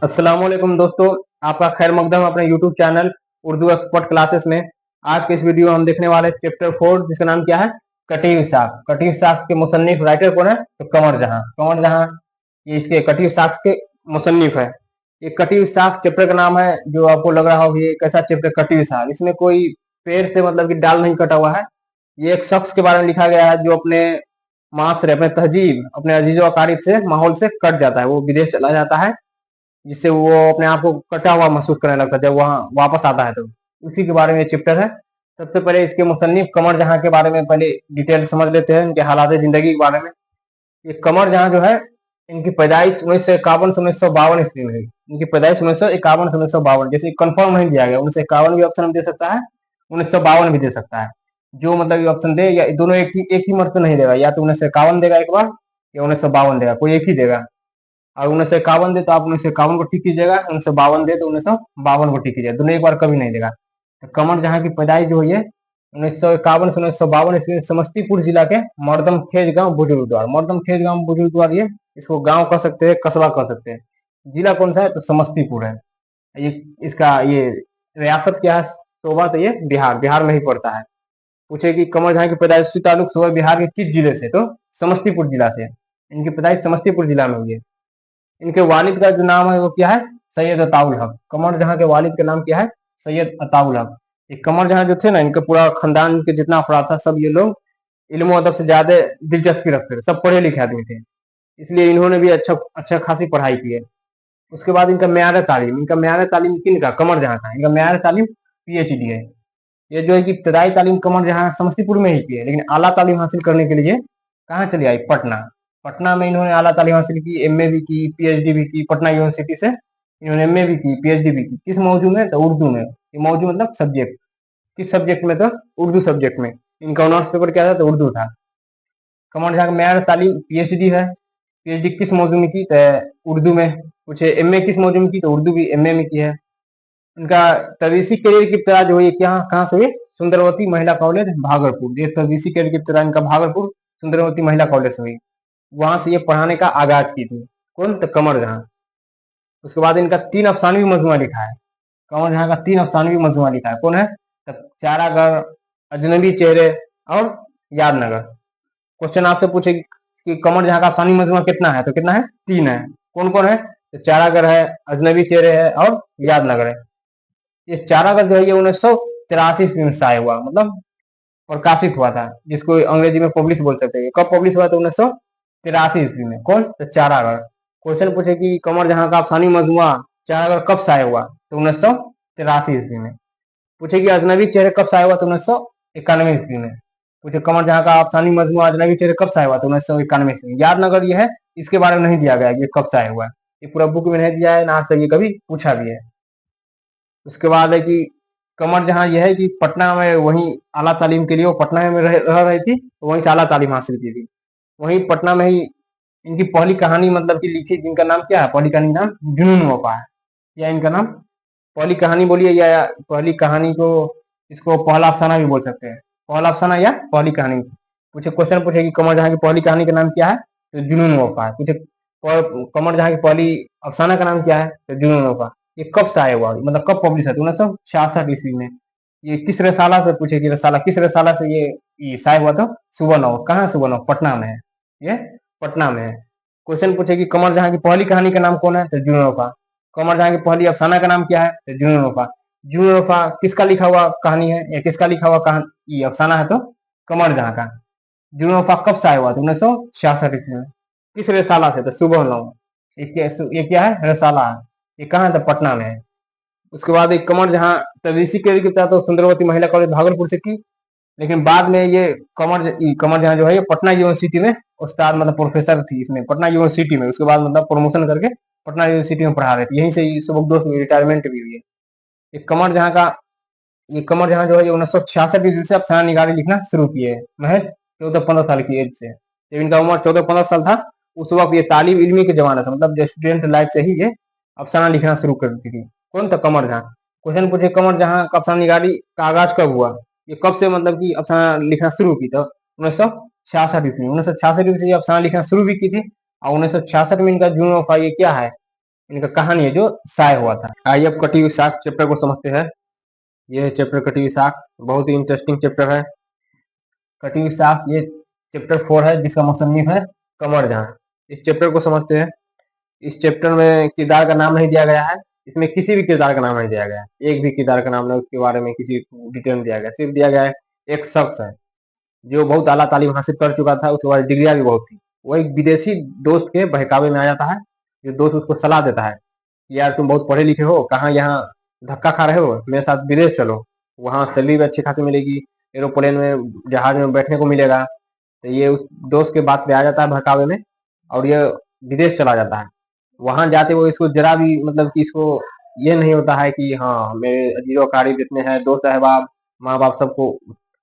अस्सलाम वालेकुम दोस्तों, आपका खैर मकदम अपने YouTube channel Urdu expert classes में। आज के इस वीडियो में हम देखने वाले चैप्टर 4 जिसका नाम क्या है, कटी साख। कटी साख के मुसन्निफ राइटर कौन है? तो कमर जहां। कमर जहां ये इसके कटी साख के मुसन्निफ है। ये कटी साख चैप्टर का नाम है। जो आपको लग रहा हो ये कैसा चैप्टर कटी साख, इसमें कोई पेड़ से मतलब कि डाल नहीं कटा हुआ है। ये एक शख्स के बारे में लिखा गया है जो अपने माशरे, अपने तहजीब, अपने अजीजो अकारीब से, माहौल से कट जाता है। वो विदेश चला जाता है जिससे वो अपने आप को कटा हुआ महसूस करने लगता है। जब वहां वापस आता है तो उसी के बारे में ये चैप्टर है। सबसे पहले इसके मुसन्निफ कमर जहां के बारे में पहले डिटेल समझ लेते हैं, इनके हालात जिंदगी के बारे में। ये कमर जहां जो है, इनकी पैदाइश 1951 से 1952 ईस्वी में हुई। इनकी पैदाइश 1951 से 1952, जैसे कंफर्म नहीं दिया गया। 1951 भी ऑप्शन दे सकता है, 1952 भी दे सकता है। जो मतलब ये ऑप्शन दे, या दोनों एक ही मत नहीं देगा, या तो 1951 देगा एक बार, या 1952 देगा, कोई एक ही देगा। और 1951 दे तो आप 1951 को टिक कीजिएगा, 1952 दे तो 1952 को टिक कीजिएगा, दोनों एक बार कभी नहीं देगा। तो कमर जहां की पैदाइश जो हुई है 1951 से 1952 ईस्वी में समस्तीपुर जिला के मर्दम खेज गांव बुजुर्गद्वार। मर्दम खेज गांव बुजुर्गद्वार, ये इसको गांव कह सकते हैं, कस्बा कह सकते हैं। जिला कौन सा है? तो समस्तीपुर है। ये इसका ये रियासत क्या है? शोभा, तो ये बिहार में ही पड़ता है। पूछे कि कमर जहां की पैदाइश ताल्लुक शोभा बिहार के किस जिले से? तो समस्तीपुर जिला से। इनकी पैदाइश समस्तीपुर जिला में हुई है। इनके वालिद का जो नाम है वो क्या है? सैयद अताउल हक। कमर जहां के वालिद का नाम क्या है? सैयद अताउल हक। ये कमर जहां जो थे ना, इनके पूरा खानदान के जितना अफराद था, सब ये लोग इल्म अदब से ज्यादा दिलचस्पी रखते थे, सब पढ़े लिखे आदमी थे। इसलिए इन्होंने भी अच्छा अच्छा खासी पढ़ाई की है। उसके बाद इनका म्यार तालीम, किन का? कमर जहां का। इनका म्यार तालीम PhD है। ये जो है कि इब्तदाई तालीम कमर जहां समस्तीपुर में ही की है, लेकिन आला तालीम हासिल करने के लिए कहाँ चली आई? पटना। पटना में इन्होंने आला तालीम हासिल की, MA भी की, PhD भी की। पटना यूनिवर्सिटी से इन्होंने MA भी की, PhD भी की। किस मौजू में? तो उर्दू में। ये मौजू मतलब सब्जेक्ट। किस सब्जेक्ट में? तो उर्दू सब्जेक्ट में। इनका ऑनर्स पेपर क्या था? तो उर्दू था। कमर जहां म्यार तालीम PhD है। PhD किस मौजू में की? तो उर्दू में। पूछे MA किस मौजू में की? तो उर्दू भी MA में की है। उनका तदरीसी करियर की इब्तिदा जो हुई है, क्या कहाँ से हुई? सुंदरवती महिला कॉलेज भागलपुर। ये तदरीसी करियर की इब्तिदा इनका भागलपुर सुंदरवती महिला कॉलेज से हुई। वहां से ये पढ़ाने का आगाज की थी। कौन? तो कमर जहां। उसके बाद इनका 3 अफसानवी मजमूआ लिखा है। कमर जहां का 3 अफसानवी मजमूआ लिखा है। कौन है? तो चारागर, अजनबी चेहरे और यादनगर। क्वेश्चन आपसे पूछे कि कमर जहां का अफसानी मजमूआ कितना है? तो कितना है? 3 है। कौन कौन है? तो चारागर है, अजनबी चेहरे है और यादनगर है। ये चारागर जो है ये 1983 ईस्वी में शाया हुआ, मतलब प्रकाशित हुआ था, जिसको अंग्रेजी में पब्लिश बोल सकते हैं। कब पब्लिश हुआ? तो 1983 ईस्वी में। कौन? तो चारागर। क्वेश्चन पूछे कि कमर जहां का अफसानी मजमुआ चारागर कब शाया हुआ? तो 1983 ईस्वी में। पूछे कि अजनबी चेहरे कब शाया हुआ? तो 1991 ईस्वी में। पूछे कमर जहां का अफसानी मजमुआ अजनबी चेहरे कब शाया हुआ? तो 1991 ईस्वी में। यादनगर ये है, इसके बारे में नहीं दिया गया ये कब शाया हुआ है। ये पूरा बुक में नहीं दिया है ना, आज तक ये कभी पूछा भी है। उसके बाद है कि कमर जहां यह है कि पटना में वहीं आला तालीम के लिए वो पटना में रह रही थी, तो वहीं से आला तालीम हासिल की थी। वहीं पटना में ही इनकी पहली कहानी मतलब कि लिखी, जिनका नाम क्या है? पहली कहानी नाम जुनून वफा है। या इनका नाम पहली कहानी बोलिए, या पहली कहानी को, इसको पहला अफसाना भी बोल सकते हैं। पहला अफसाना या पहली कहानी। पूछे क्वेश्चन पूछे कि कमर जहां की पहली कहानी का नाम क्या है? तो जुनून वफा है। पूछे कमर जहां की पहली अफसाना का नाम क्या है? तो जुनून वफा। ये कब शाया हुआ, मतलब कब पब्लिश है? 1966 ईस्वी में। ये किस रसाला से? पूछे कि रसाला किस रसाला से ये शाया हुआ था? सुबह नौ। कहाँ सुबह नौ? पटना में है। ये पटना में है। क्वेश्चन पूछे कि कमर जहां की पहली कहानी का नाम कौन है? तो जुनून वफा। कमर जहां की पहली अफसाना का नाम क्या है? तो जुनून वफा। जुनून वफा किसका लिखा हुआ कहानी है, या किसका लिखा हुआ कहानी, ये अफसाना है? तो कमर जहां का। जुनून वफा कब शाया हुआ था? 1966 ईस्वी में। किस रसाला से? तो सुबह नौ। ये क्या है? रसाला है। ये कहाँ है? तो पटना में है। उसके बाद एक कमर जहां तदरीसी करियर की था तो सुंदरवती महिला कॉलेज भागलपुर से की। लेकिन बाद में ये कमर जहां जो है ये पटना यूनिवर्सिटी में उस्ताद, मतलब प्रोफेसर थी इसमें, पटना यूनिवर्सिटी में। उसके बाद मतलब प्रमोशन करके पटना यूनिवर्सिटी में पढ़ा रहे थे। यहीं से सुबकदोश में रिटायरमेंट भी हुई है। ये कमर जहां जो है ये 1966 ईस्वी से अफसाना निगारी लिखना शुरू किए, महज 14-15 साल की एज से। जब इनका उम्र 14-15 साल था, उस वक्त ये तालीम इल्मी के जमाना था, मतलब स्टूडेंट लाइफ से ही ये अफसाना लिखना शुरू कर दी थी। कौन था? कमर जहां। क्वेश्चन पूछे कमर जहां का अफसाना निगारी का आगाज कब हुआ? ये कब से मतलब कि अफसाना लिखना शुरू की? तो 1966 ईस्वी में। 1966 ईस्वी से ये अफसाना लिखना शुरू भी की थी। और 1966 में इनका जुनून वफा ये क्या है? इनका कहानी है जो शाये हुआ था। आइए अब कटी हुई साख चैप्टर को समझते हैं। ये है चैप्टर कटी हुई साख, बहुत ही इंटरेस्टिंग चैप्टर है। कटी हुई साख ये चैप्टर 4 है, जिसका मुसन्निफ है कमर जहां। इस चैप्टर को समझते हैं। इस चैप्टर में किरदार का नाम नहीं दिया गया है, इसमें किसी भी किरदार का नाम नहीं दिया गया है, एक भी किरदार का नाम नहीं, उसके बारे में किसी डिटेल नहीं दिया गया, सिर्फ दिया गया है एक शख्स है जो बहुत आला तालीम हासिल कर चुका था, उसके बाद डिग्रियां भी बहुत थी। वो एक विदेशी दोस्त के बहकावे में आ जाता है। जो दोस्त उसको सलाह देता है कि यार तुम बहुत पढ़े लिखे हो, कहाँ यहाँ धक्का खा रहे हो, मेरे साथ विदेश चलो, वहाँ सैलरी भी अच्छी खासी मिलेगी, एरोप्लेन में जहाज में बैठने को मिलेगा। तो ये उस दोस्त के बात पे आ जाता है बहकावे में, और ये विदेश चला जाता है। वहां जाते वो इसको जरा भी मतलब कि इसको ये नहीं होता है कि हाँ मेरे अजीजो अकारीब जितने हैं, दोस्त अहबाब, माँ बाप, सबको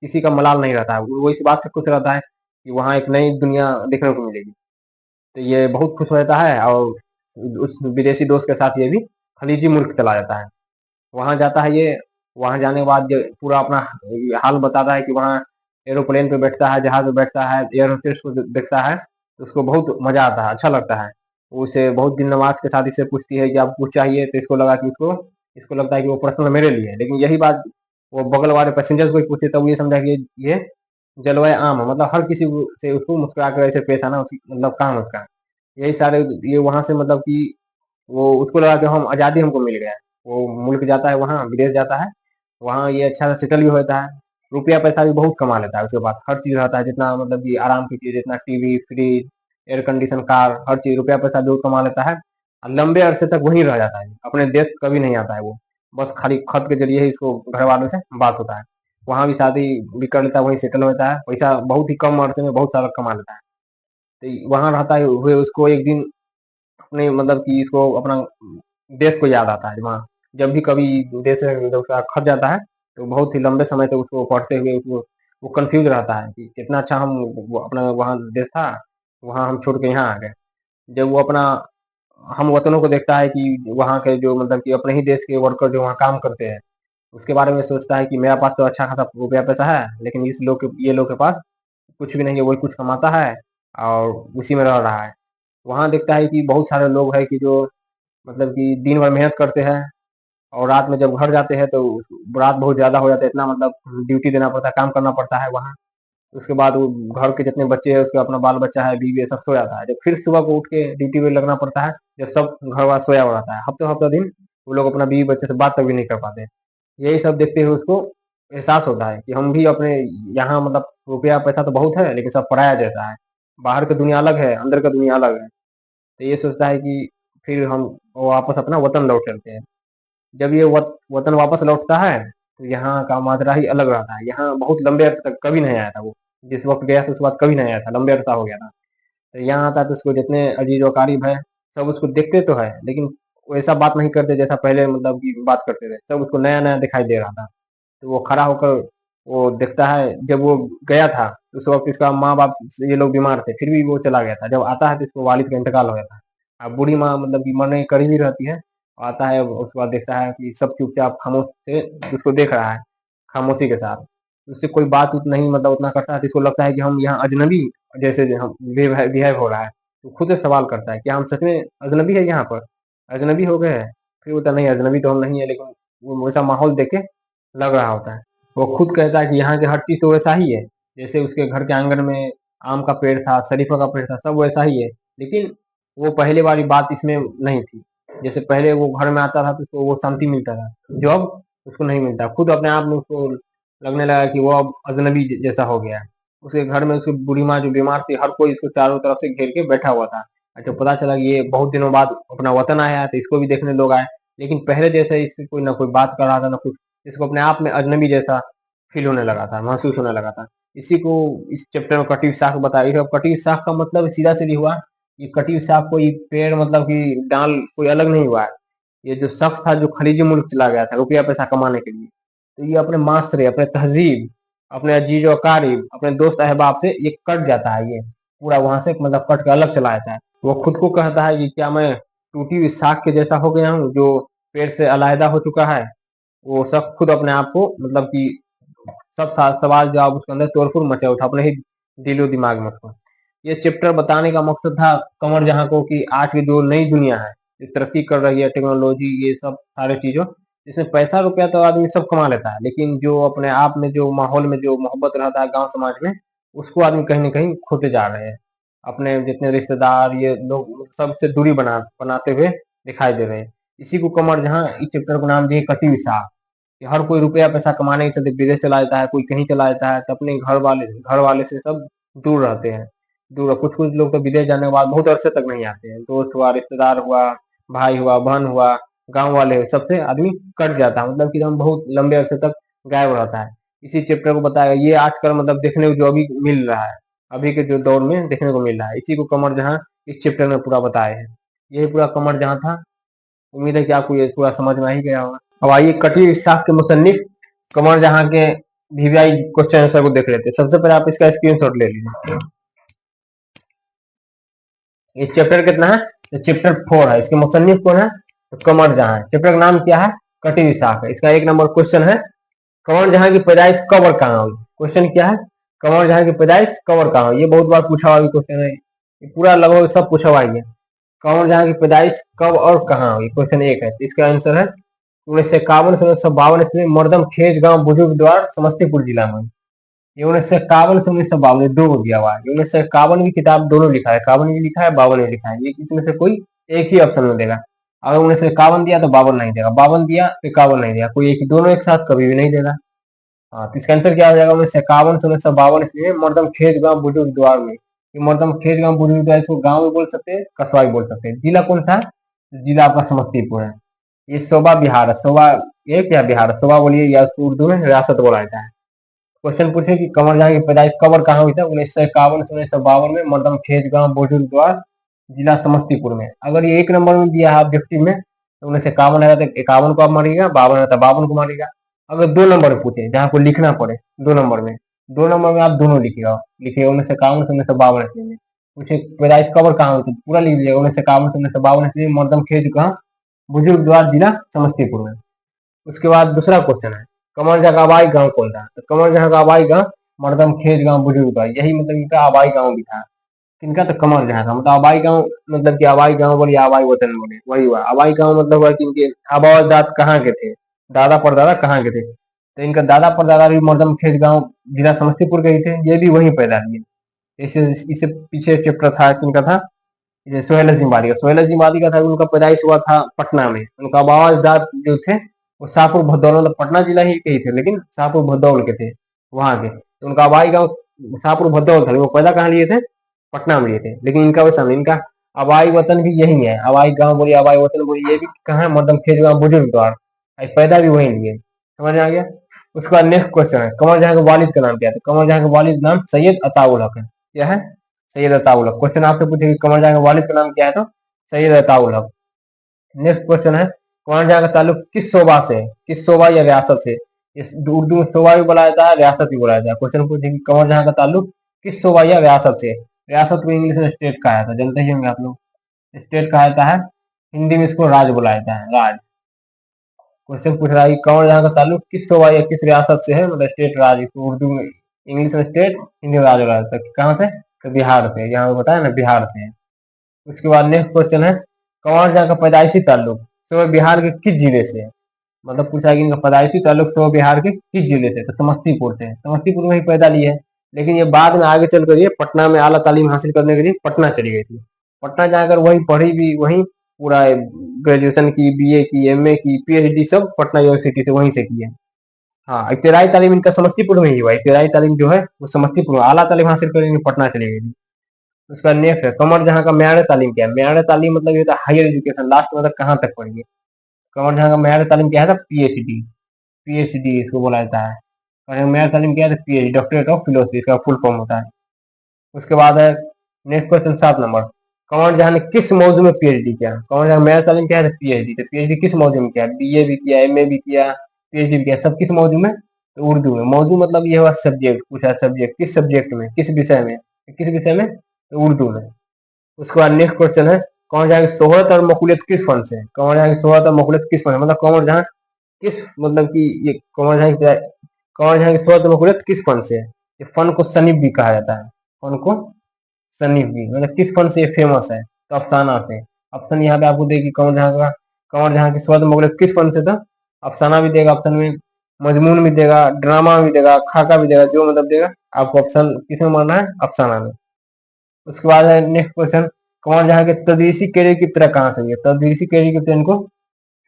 किसी का मलाल नहीं रहता है। वो इस बात से खुश रहता है कि वहाँ एक नई दुनिया देखने को मिलेगी। तो ये बहुत खुश रहता है, और उस विदेशी दोस्त के साथ ये भी खलीजी मुल्क चला जाता है। वहां जाता है ये, वहां जाने के बाद ये पूरा अपना हाल बताता है कि वहाँ एरोप्लेन पे बैठता है, जहाज में बैठता है, एयर होस्टेस को देखता है, तो उसको बहुत मजा आता है, अच्छा लगता है। वो उसे बहुत दिन नवाज के साथ इससे पूछती है कि आपको कुछ चाहिए, तो इसको लगा कि इसको इसको लगता है कि वो पर्सनल मेरे लिए है, लेकिन यही बात वो बगल वाले पैसेंजर्स को ही पूछती, तब ये समझा कि ये जलवायु आम है, मतलब हर किसी से उसको मुस्कुरा कर ऐसे पेश आना उसकी मतलब काम है उसका। यही सारे ये वहां से मतलब कि वो उसको लगा कि हम आज़ादी हमको मिल गया। वो मुल्क जाता है, वहाँ विदेश जाता है, वहाँ ये अच्छा से सेटल भी होता है, रुपया पैसा भी बहुत कमा लेता है। उसके बाद हर चीज़ रहता है, जितना मतलब कि आराम की चीज़, जितना TV, fridge, air condition, car, हर चीज़ रुपया पैसा जो कमा लेता है, और लंबे अरसे तक वहीं रह जाता है, अपने देश कभी नहीं आता है वो। बस खाली खत के जरिए ही इसको घर वालों से बात होता है। वहाँ भी शादी भी कर लेता है, वहीं सेटल होता है, पैसा बहुत ही कम अरसे में बहुत सारा कमा लेता है। तो वहाँ रहता है हुए उसको एक दिन अपने मतलब कि इसको अपना देश को याद आता है। वहाँ जब भी कभी देश से जब उसका खत जाता है, तो बहुत ही लंबे समय तक उसको पढ़ते हुए उसको वो कंफ्यूज रहता है कि कितना अच्छा हम वो अपना वहाँ देश था, वहाँ हम छोड़ के यहाँ आ गए। जब वो अपना हम वतनों को देखता है कि वहाँ के जो मतलब कि अपने ही देश के वर्कर जो वहाँ काम करते हैं, उसके बारे में सोचता है कि मेरा पास तो अच्छा खासा रुपया पैसा है, लेकिन ये लोग के पास कुछ भी नहीं है, वही कुछ कमाता है और उसी में रह रहा है। वहाँ देखता है कि बहुत सारे लोग हैं कि जो मतलब कि दिन भर मेहनत करते हैं, और रात में जब घर जाते हैं तो रात बहुत ज़्यादा हो जाता है, इतना मतलब ड्यूटी देना पड़ता है, काम करना पड़ता है वहाँ। उसके बाद वो घर के जितने बच्चे हैं, उसका अपना बाल बच्चा है, बीवी है, सब सो जाता है। जब फिर सुबह को उठ के ड्यूटी पे लगना पड़ता है, जब सब घर वाला सोया हुआ रहता है। हफ्ते हफ्ते दिन वो लोग अपना बीवी बच्चे से बात तक भी नहीं कर पाते। यही सब देखते हुए उसको एहसास होता है कि हम भी अपने यहाँ मतलब रुपया पैसा तो बहुत है, लेकिन सब पराया जैसा है। बाहर की दुनिया अलग है, अंदर का दुनिया अलग है। तो ये सोचता है कि फिर हम वापस अपना वतन लौट चलते हैं। जब ये वतन वापस लौटता है, तो यहाँ का माजरा ही अलग रहता है। यहाँ बहुत लंबे अरसे तक कभी नहीं आया था वो, जिस वक्त गया था उसके बाद कभी नहीं आया था, लंबे अरसा हो गया था। तो यहाँ आता है तो उसको जितने अजीज व अकारीब है, सब उसको देखते तो है, लेकिन वैसा बात नहीं करते जैसा पहले मतलब की बात करते थे। सब उसको नया नया दिखाई दे रहा था। तो वो खड़ा होकर वो देखता है, जब वो गया था उस वक्त इसका माँ बाप ये लोग बीमार थे, फिर भी वो चला गया था। जब आता है तो इसको वालिद का इंतकाल हो जाता है। अब बूढ़ी माँ मतलब कि मरने के करीब ही रहती है। आता है उसके बाद देखता है कि सब चुपचाप खामोश से उसको देख रहा है, खामोशी के साथ। उससे कोई बात उत नहीं मतलब उतना करता है, तो इसको लगता है कि हम यहाँ अजनबी जैसे हम बिहेव हो रहा है। तो खुद से सवाल करता है, क्या हम सच में अजनबी है यहाँ पर, अजनबी हो गए हैं? फिर बोलता नहीं, अजनबी तो हम नहीं है, लेकिन वो वैसा माहौल देख के लग रहा होता है। वो खुद कहता है कि यहाँ की हर चीज़ तो वैसा ही है, जैसे उसके घर के आंगन में आम का पेड़ था, शरीफा का पेड़ था, सब वैसा ही है। लेकिन वो पहले वाली बात इसमें नहीं थी। जैसे पहले वो घर में आता था तो उसको वो शांति मिलता था, जो अब उसको नहीं मिलता। खुद अपने आप में उसको लगने लगा कि वो अब अजनबी जैसा हो गया है। उसके घर में उसकी बूढ़ी माँ जो बीमार थी, हर कोई इसको चारों तरफ से घेर के बैठा हुआ था। अच्छा, पता चला कि ये बहुत दिनों बाद अपना वतन आया है, तो इसको भी देखने लोग आए। लेकिन पहले जैसे इससे कोई ना कोई बात कर रहा था ना कुछ, इसको अपने आप में अजनबी जैसा फील होने लगा था, महसूस होने लगा था। इसी को इस चैप्टर में कटी साख बताई। कटी साख का मतलब सीधा सीधी हुआ, ये कटी साख कोई पेड़ मतलब कि डाल कोई अलग नहीं हुआ है। ये जो शख्स था जो खलीजी मुल्क चला गया था रुपया पैसा कमाने के लिए, तो ये अपने माशरे, अपने तहजीब, अपने अजीज व अकारीब, अपने दोस्त अहबाब से ये कट जाता है। ये पूरा वहां से मतलब कट के अलग चला जाता है। वो खुद को कहता है कि क्या मैं टूटी हुई साख के जैसा हो गया हूँ, जो पेड़ से अलहदा हो चुका है। वो सब खुद अपने आप को मतलब कि सब सवाल जवाब उसके अंदर तोड़फोड़ मचा उठा अपने ही दिलो दिमाग में उसको। ये चैप्टर बताने का मकसद था कमर जहां को कि आज की जो नई दुनिया है, तरक्की कर रही है टेक्नोलॉजी, ये सब सारे चीजों, इसमें पैसा रुपया तो आदमी सब कमा लेता है, लेकिन जो अपने आप में जो माहौल में जो मोहब्बत रहता है गांव समाज में, उसको आदमी कहीं ना कहीं खोते जा रहे हैं। अपने जितने रिश्तेदार ये लोग सबसे दूरी बनाते हुए दिखाई दे रहे हैं। इसी को कमर जहां इस चैप्टर को नाम दिए कटी विसाख, कि हर कोई रुपया पैसा कमाने के चलते विदेश चला जाता है, कोई कहीं चला जाता है, तो अपने घर वाले से सब दूर रहते हैं। दूर कुछ कुछ लोग तो विदेश जाने के बाद बहुत अरसे तक नहीं आते हैं, दोस्त हुआ, रिश्तेदार हुआ, भाई हुआ, बहन हुआ, गांव वाले हुए, सबसे आदमी कट जाता है, मतलब कि हम बहुत लंबे अरसे तक गायब रहता है। इसी चैप्टर को बताया ये आजकल मतलब देखने को जो अभी मिल रहा है, अभी के जो दौर में देखने को मिल रहा है, इसी को कमर जहां इस चैप्टर में पूरा बताए हैं। यही पूरा कमर जहां था। उम्मीद है कि आपको ये पूरा समझ में आ ही गया होगा। अब आइए कटी साख के मुसन्निफ कमर जहां के वीवीआई क्वेश्चन आंसर को देख लेते हैं। सबसे पहले आप इसका स्क्रीनशॉट ले लीजिए। ये चैप्टर कितना है? तो चैप्टर 4 है। इसके मुसन्निफ कौन है? तो कमर जहां है। चैप्टर का नाम क्या है? कटी विसाख है। इसका 1 नंबर क्वेश्चन है, कमर जहां की पैदाइश कब और कहाँ हुई? क्वेश्चन क्या है? कमर जहां की पैदाइश कब और कहाँ हुई? ये बहुत बार पूछा हुआ क्वेश्चन है, ये पूरा लगभग सब पूछा हुआ है। कमर जहां की पैदाइश कब और कहाँ हुई? क्वेश्चन 1 है। इसका आंसर है 1951 से 1952 ईस्वी में मर्दम खेज गांव बुजुर्ग द्वार समस्तीपुर जिला में। ये 1951 से 1952 दो हो दिया हुआ है। 1951 की किताब दोनों लिखा है, 51 भी लिखा है, 52 भी लिखा है। ये इसमें से कोई एक ही ऑप्शन में देगा। अगर 1951 दिया तो 52 नहीं देगा, 52 दिया तो 51 नहीं देगा, कोई एक ही, दोनों एक साथ कभी भी नहीं देगा। हाँ, तो इसका आंसर क्या हो जाएगा? 1951 से 1952 ईस्वी में मर्दम खेज गांव बुजुर्ग द्वार में। ये मर्दम खेज गांव बुजुर्ग द्वार, इसको गांव भी बोल सकते हैं, कस्बा भी बोल सकते हैं। जिला कौन सा है? जिला आपका समस्तीपुर है। ये सोबा बिहार है। सोबा ये क्या बिहार है? सोबा बोलिए, या उसको उर्दू में रियासत बोला जाता है। क्वेश्चन पूछे कि कमर जहां की पैदाइश कब और कहाँ हुई था? 1951 से 1952 में मर्दम खेज गांव बुजुर्ग द्वार, जिला समस्तीपुर में। अगर ये 1 नंबर में दिया है ऑब्जेक्टिव में, तो 1951 है तो 51 को आप मारिएगा, 52 है तो 52 को मारिएगा। अगर 2 नंबर में पूछे जहाँ को लिखना पड़े, 2 नंबर में आप दोनों लिखिएगा 1951 से 1952 ईस्वी में। पूछे पैदाइश कब और कहाँ हुई थी, पूरा लिख लीजिएगा 1951 से 1952 ईस्वी में मर्दम खेज गांव बुजुर्ग द्वार, जिला समस्तीपुर में। उसके बाद दूसरा क्वेश्चन है, कमर जहां का आबाई गांव कौन था? तो कमर जहां का आबाई गांव मर्दम खेज गांव बुजुर्ग द्वार, यही मतलब इनका आबाई गांव भी था। किनका? तो कमर जहां का। मतलब आबाई गांव मतलब कि आबाई गांव बोलिए, आबाई वतन बोले, वही हुआ आबाई गांव। मतलब हुआ कि इनके आबा अजदाद कहाँ के थे, दादा परदादा कहाँ के थे? तो इनका दादा परदादा भी मर्दम खेज गांव, जिला समस्तीपुर के ही थे, ये भी वहीं पैदा हुए। इसे इससे पीछे चैप्टर था किनका था? ये सोहेल जिम्बादी का। सोहेल जिम्बादी का था, उनका पैदाइश हुआ था पटना में। उनका आबा अजदाद जो थे वो शाहपुर भदौल, मतलब पटना जिला ही के ही थे, लेकिन शाहपुर भदौल के थे वहां के। तो उनका आबाई गांव शाहपुर भदौल था, वो पैदा कहाँ लिए थे? पटना में लिए थे। लेकिन इनका वैसा नहीं, इनका आबाई वतन भी यही है। आबाई गांव बोलिए, आबाई वतन बोलिए, ये भी कहाँ है? मर्दम खेज गांव बुजुर्ग द्वार, पैदा भी वही लिए। समझ में आ गया? उसके बाद नेक्स्ट क्वेश्चन है, कमर जहां के वालिद का नाम क्या था? कमर जहां के वालिद नाम सैयद अताउल हक है। क्या है? सैयद अताउल हक। क्वेश्चन आपसे पूछे कि कमर जहां के वालिद का नाम क्या है? तो सैयद अताउल हक। नेक्स्ट क्वेश्चन है, कमर जहां का ताल्लुक किस शोबा से है? किस शोबा या रियासत से? इस उर्दू में शोबा भी बोला जाता है, रियासत भी बोला जाता है। क्वेश्चन पूछे कि कमर जहां का ताल्लुक किस शोबा या रियासत से? रियासत को इंग्लिश में स्टेट कहा जाता है, जानते ही होंगे आप लोग। स्टेट कहा जाता है, हिंदी में इसको राज बोला जाता है, राज। क्वेश्चन पूछ रहा है कि कमर जहां का ताल्लुक किस शोबा या किस रियासत से है? मतलब स्टेट, राज। इसको उर्दू में, इंग्लिश में स्टेट, हिंदी में राज बोला जाता है। कहाँ से? तो बिहार से। यहाँ पे बताया ना, बिहार से है। उसके बाद नेक्स्ट क्वेश्चन है, कंवर जहाँ का पैदाइशी ताल्लुक सो बिहार के किस जिले से है? मतलब पूछा कि इनका पैदाइशी ताल्लुक सो बिहार के किस जिले से? तो समस्तीपुर से। समस्तीपुर में ही पैदा लिए है, लेकिन ये बाद में आगे चल कर ये पटना में आला तालीम हासिल करने के लिए पटना चली गई थी। पटना जाकर वही पढ़ी भी, वहीं पूरा ग्रेजुएशन की, बीए की, एमए की, पीएचडी सब पटना यूनिवर्सिटी से वहीं से की है। हाँ, इब्तदाई तालीम इनका समस्तीपुर में ही हुआ। इब्तदाई तालीम जो है वो समस्तीपुर में, आला तालीम हासिल करने पटना चली गई थी। उसका नेक्स्ट है, कमर जहाँ का म्यार तालीम क्या है? म्यार तालीम मतलब ये था हायर एजुकेशन, लास्ट में कहाँ तक पढ़िए। कमर जहाँ का म्यार तालीम क्या है? पीएचडी। पीएचडी इसको बोला जाता है। और म्यार तालीम क्या है? पीएचडी, डॉक्टरेट ऑफ फिलोसफी, इसका फुल फॉर्म होता है। उसके बाद है नेक्स्ट क्वेश्चन 7 नंबर, कमर जहाँ ने किस मौजू में पीएचडी किया? कमर जहाँ म्यार तालीम क्या है? पीएचडी। तो पीएचडी किस मौजू में किया? बीए भी किया, एमए भी किया, पीएचडी भी किया, सब किस मौजू में? तो उर्दू में। मौजू मतलब ये हुआ सब्जेक्ट, पूछा सब्जेक्ट, किस सब्जेक्ट में, किस विषय में? किस विषय में? तो उर्दू में। उसके बाद नेक्स्ट क्वेश्चन है, कौन जहाँ की शोहरत और मकबूलियत किस फन से है? कौन जहाँ की शोहरत और मकबूलियत किस फन है? मतलब कौन जहाँ किस, मतलब कि ये कौन जहाँ की शोहरत और मकबूलियत किस फन से है? ये फन को सनीफ भी कहा जाता है। फन को सनीफ भी, मतलब किस फन से ये फेमस है? तो अफसाना से। ऑप्शन यहाँ पे आपको देगी कंवर जहाँ की स्वर्द मुगल किस फन से था, अफसाना भी देगा ऑप्शन में, मजमून भी देगा, ड्रामा भी देगा, खाका भी देगा, जो मतलब देगा आपको ऑप्शन किसमें मानना है, अफसाना में। उसके बाद है नेक्स्ट क्वेश्चन, कंवर जहाँ के तदरीसी कैरियर की तरह कहाँ से, तदरीसी कैरियर की तरह इनको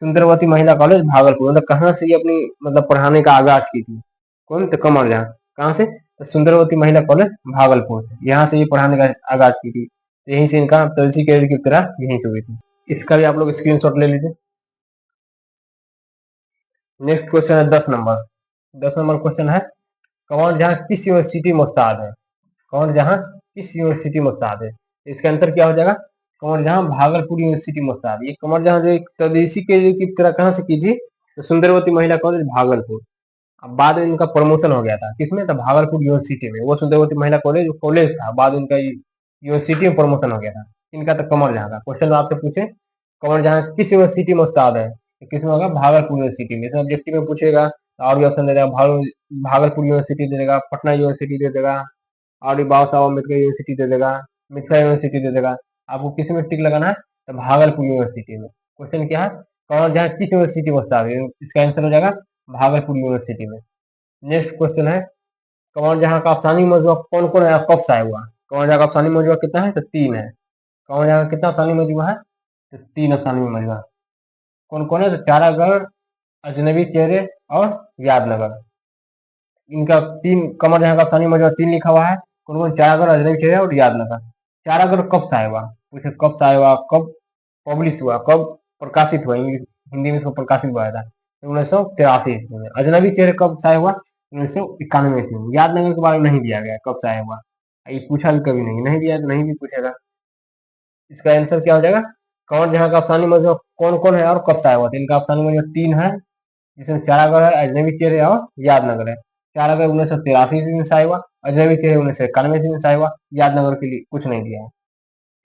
सुंदरवती महिला कॉलेज भागलपुर, मतलब कहाँ से ये अपनी मतलब पढ़ाने का आगाज की थी, कौन, तो कंवर जहाँ, कहाँ से, तो सुंदरवती महिला कॉलेज भागलपुर से, यहाँ से ये पढ़ाने का आगाज की थी, यहीं से इनका तदरीसी कैरियर की तरह यहीं से हुई थी। इसका भी आप लोग स्क्रीनशॉट ले लीजिए। नेक्स्ट क्वेश्चन है 10 नंबर। 10 नंबर क्वेश्चन है, कंवर जहाँ किस यूनिवर्सिटी में उस्ताद है, कंवर जहाँ किस यूनिवर्सिटी में उस्ताद है, इसका आंसर क्या हो जाएगा, कंवर जहाँ भागलपुर यूनिवर्सिटी में उस्ताद। ये कंवर जहाँ जो एक तदरीसी के की तरह कहाँ से की थी, तो सुंदरवती महिला कॉलेज भागलपुर। अब बाद में इनका प्रमोशन हो गया था किसमें, तो भागलपुर यूनिवर्सिटी में, वो सुंदरवती महिला कॉलेज कॉलेज था, बाद में इनका यूनिवर्सिटी में प्रमोशन हो गया था इनका, तो कंवर जहाँ का क्वेश्चन आपसे पूछे, कंवर जहाँ किस यूनिवर्सिटी में उस्ताद है, तो किसमें होगा, भागलपुर यूनिवर्सिटी में। इसमें ऑब्जेक्टिव में पूछेगा तो और भी ऑप्शन दे देगा, भागलपुर यूनिवर्सिटी दे देगा, पटना यूनिवर्सिटी दे देगा, और बाबा साहब अम्बेडकर यूनिवर्सिटी दे देगा, मिथिला यूनिवर्सिटी दे देगा। आपको किस में टिक लगाना है, तो भागलपुर यूनिवर्सिटी में। क्वेश्चन क्या है, कौन जहाँ किस यूनिवर्सिटी में उस्ताद है, इसका आंसर हो जाएगा भागलपुर यूनिवर्सिटी में। नेक्स्ट क्वेश्चन है, कंवर जहाँ का अफसानी मजमूआ कौन कौन है, कब शाया हुआ, कंवर जहाँ का अफसानी मजमूआ कितना है, तो 3 है। कंवर जहाँ का कितना अफसानी मजमूआ है, तो 3 अफसानी मजमूआ। कौन कौन है, तो चारागढ़, अजनबी चेहरे और यादनगर। इनका 3, कंवर जहाँ का अफसानी मजमूआ 3 लिखा हुआ है, कौन कौन, चारागढ़, अजनबी चेहरे और यादनगर। चारागढ़ कब शाया हुआ, पूछे कब शाया हुआ, कब पब्लिश हुआ, कब प्रकाशित हुआ, हिंदी में इसको प्रकाशित हुआ था 1983 में। अजनबी चेहरे कब शाया हुआ, 1991 में। यादनगर के बारे में नहीं दिया गया कब शाया हुआ, ये पूछा भी कभी नहीं, नहीं दिया तो नहीं भी पूछेगा। इसका आंसर क्या हो जाएगा, कंवर जहाँ का अफसानी मजमूआ कौन कौन है और कब शाया हुआ, तो इनका अफसानी मजमूआ 3 है, जिसमें चारागढ़ है, अजनबी चेहरे और यादनगर है। चारागढ़ 1983 ईस्वी में शाया हुआ, अजनबी चेहरे 1991 ईस्वी में शाया हुआ, यादनगर के लिए कुछ नहीं दिया है।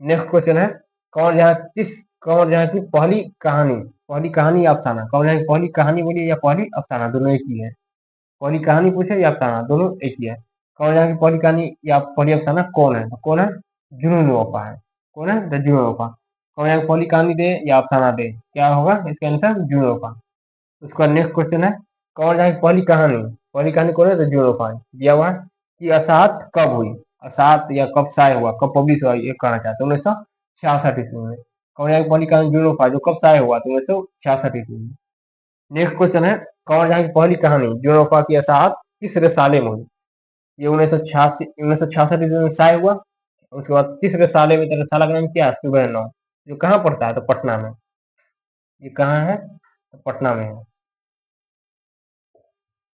नेक्स्ट क्वेश्चन है, कंवर जहाँ की पहली कहानी या अफसाना, कंवर जहाँ की पहली कहानी बोली या पहली अफसाना, दोनों एक ही है। पहली कहानी पूछे या अफसाना, दोनों एक ही है। कंवर जहाँ की पहली कहानी या पहली अफसाना कौन है, तो कौन है, जुनून वफा है। कौन है, द जुनून वफा। कंवर जहाँ की पहली कहानी दे या अफसाना दे, क्या होगा इसका आंसर, जुनून वफा। उसका नेक्स्ट क्वेश्चन है, कंवर जहाँ की पहली कहानी कौन है, तो जुनून वफा है। दिया हुआ है कि असात कब हुई, असात या कब शाया हुआ, कब पब्लिश हुआ, ये कहना चाहते हैं 1966 ईस्वी में। कंवर जहाँ की पहली कहानी जुनून वफा जो कब शाया हुआ, तो 1966 ईस्वी में। नेक्स्ट क्वेश्चन है, कंवर जहाँ की पहली कहानी जुनून वफा की असात किस रसाले में हुई, ये 1966 ईस्वी में शाया हुआ। उसके बाद किस रसाले में, तो रसाला का नाम क्या है, सुबह नौ, जो कहाँ पड़ता है, तो पटना में। ये कहाँ है, तो पटना में है।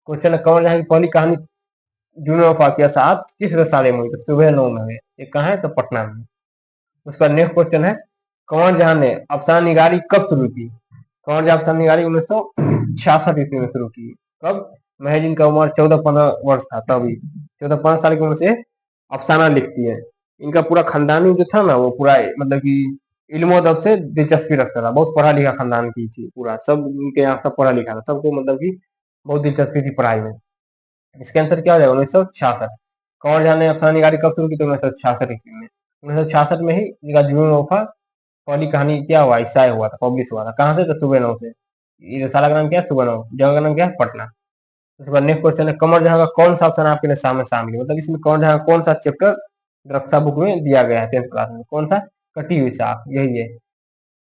क्वेश्चन है, कंवर जहाँ की पहली कहानी जुनून वफा की असात किस रसाले में हुई, तो सुबह नौ में हुई, ये कहाँ है, तो पटना में। उसका नेक्स्ट क्वेश्चन है, कंवर जहाँ ने अफसाना निगारी कब शुरू की, कंवर जहाँ अफसाना निगारी 1966 ईस्वी में शुरू की। कब, महज इनका उम्र 14-15 वर्ष था, तभी 14-15 साल की उम्र से अफसाना लिखती है। इनका पूरा खानदानी जो था ना, वो पूरा मतलब कि इल्म अदब से दिलचस्पी रखता था, बहुत पढ़ा लिखा खानदान की थी, पूरा सब इनके यहाँ सब पढ़ा लिखा था, सबको मतलब कि बहुत दिलचस्पी थी पढ़ाई में। इसका आंसर क्या हो जाएगा, 1966। कंवर जहाँ ने अफसाना निगारी कब शुरू की, तो 1966 ईस्वी में। 1966 में ही इनका जुनून वफा पहली कहानी क्या हुआ, ईसाई हुआ था, पब्लिश हुआ था, कहाँ से, तो सुबह नौ से। ये साला का नाम क्या है, सुबह नौ, जगह का नाम क्या है, पटना। उसके बाद नेक्स्ट क्वेश्चन है, कंवर जहाँ का कौन सा ऑप्शन आपके लिए सामने शामिल है, मतलब इसमें कंवर जहाँ का कौन सा चैप्टर रक्षा बुक में दिया गया है 10th क्लास में, कौन सा, कटी हुई साख, यही है,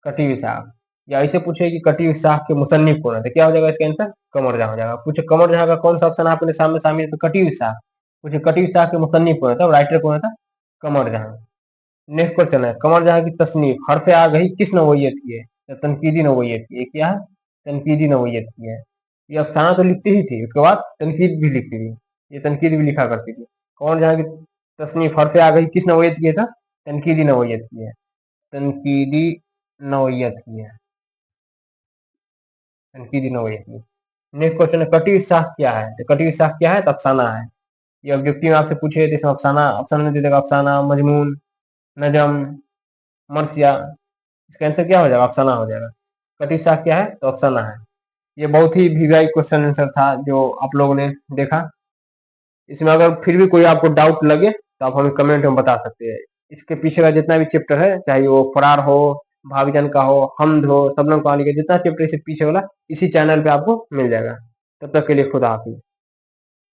कटी हुई साख। या ऐसे पूछे कि कटी हुई साख के मुसन्निफ कौन है, तो क्या हो जाएगा इसका आंसर, कंवर जहाँ हो जाएगा। पूछे कंवर जहाँ का कौन सा ऑप्शन आपके सामने शामिल है, तो कटी हुई साख। पूछे कटी हुई साख के मुसन्निफ कौन है, राइटर कौन था, कंवर जहाँ। नेक्स्ट क्वेश्चन है, कंवर जहाँ की तसनीफ हरफ आ गई किस नवैयत की है, तो तनकीदी नवैयत की है। क्या है, तनकीदी नवैयत की है। ये अफसाना तो लिखती ही थी, उसके बाद तनकीद भी लिखती थी, ये तनकीद भी लिखा करती थी। कंवर जहाँ की तसनीफ हरफ आ गई किस नवैयत की है, था तनकीदी नवैयत की है, तनकीदी नवैयत की है, तनकीदी नवैयत की। नेक्स्ट क्वेश्चन है, कटी हुई साख क्या है, तो कटी हुई साख क्या है, तो अफसाना है। ये ऑब्जेक्टिव आपसे पूछे तो इसमें अफसाना, ऑप्शन में दे देगा अफसाना, मजमून, नजम, मरसिया। इसका आंसर क्या हो जाएगा, अफसाना हो जाएगा। कटी साख क्या है, तो अफसाना है। ये बहुत ही वीवाई क्वेश्चन आंसर था जो आप लोगों ने देखा। इसमें अगर फिर भी कोई आपको डाउट लगे तो आप हमें कमेंट में बता सकते हैं। इसके पीछे का जितना भी चैप्टर है, चाहे वो फरार हो भावीजान का हो, हमद हो, शबनम कहानी का जितना चैप्टर इससे पीछे वाला इसी चैनल पे आपको मिल जाएगा। तब तक के लिए खुदा हाफिज।